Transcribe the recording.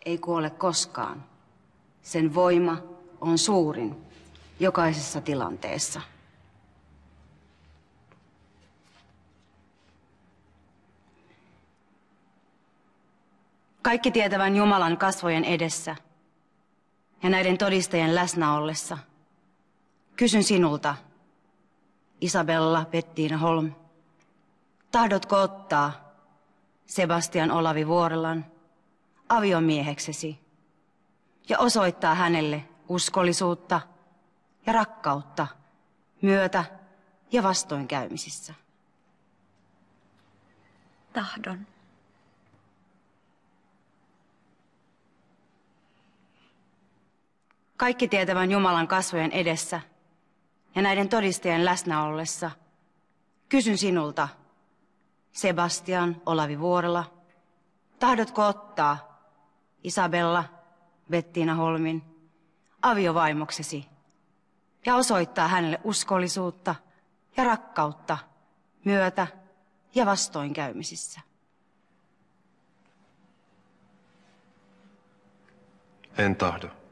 ei kuole koskaan. Sen voima on suurin jokaisessa tilanteessa. Kaikki tietävän Jumalan kasvojen edessä ja näiden todistajien läsnä ollessa. Kysyn sinulta, Isabella Bettina Holm, tahdotko ottaa Sebastian Olavi Vuorelan aviomieheksesi ja osoittaa hänelle uskollisuutta ja rakkautta myötä- ja vastoinkäymisissä? Tahdon. Kaikki tietävän Jumalan kasvojen edessä ja näiden todistajien läsnä ollessa. Kysyn sinulta, Sebastian Olavi Vuorela, tahdotko ottaa Isabella Bettina Holmin aviovaimoksesi ja osoittaa hänelle uskollisuutta ja rakkautta myötä- ja vastoinkäymisissä? En tahdo.